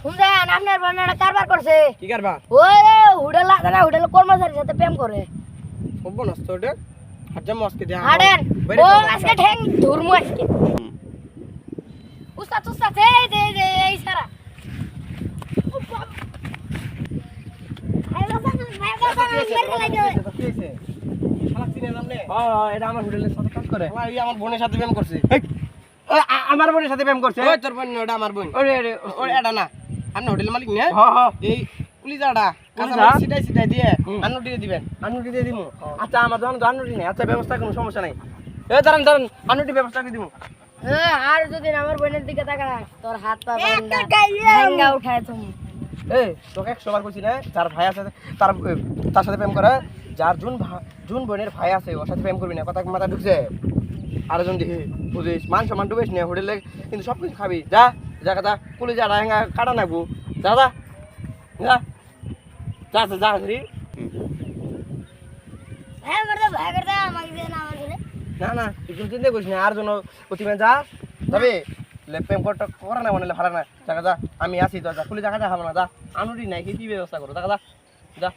শুনছেন আপনার বোনেরা কারবার করছে কি করবা ওই হোটেল আছে না হোটেল কর্মচারীর সাথে প্রেম করে সব নষ্ট ওটা হাজার মস্কে দেয়া হাডেন ও আজকে ঠ্যাং ধর্ম আজকে উস্তাদ উস্তাদ এই সারা এটা আমার হোটেলের সাথে কাজ করে আমার বোনের সাথে প্রেম করছে আমার বোনের সাথে প্রেম করছে ওই তোর বোন ওটা আমার বোন ওই এটা না আপনি হোটেল মালিক না এই পুলিশাটা সিটাই সিটাই দিয়ে আন্নুটি দিবেন আন্নুটি দিয়ে দিব আচ্ছা আমার যখন আন্নুটি নেই আচ্ছা ব্যবস্থা কোনো সমস্যা নাই এই দাঁড়ান দাঁড়ান আন্নুটি ব্যবস্থা করে দিব আর যদি আমার বোনের দিকে তাকাস তোর হাত পা ভাঙ্গা উঠায় তুমি এই তোকে 100 বার কইছি না যার ভাই আছে তার সাথে প্রেম করে যার জুন বোনের ভাই আছে ওর সাথে প্রেম করবি না কথা মাথা ঢুকছে আর জন দেখি বুঝিস মান সম্মান ডুবেস না হোটেলে কিন্তু সব কিছু খাবি যা যা কথা কুলি যা রাঙা কাটা নাগবো যা যা যা যা যা রে না না তুই চিন্তা করিস না আর জন প্রতিমা যা তবে প্রেম করতে করে না মনে ভালো না যা যা আমি আসি তো যা কুলি জায়গাটা খাবো না যা আনুরি নাই কি ব্যবস্থা করো যা যা যা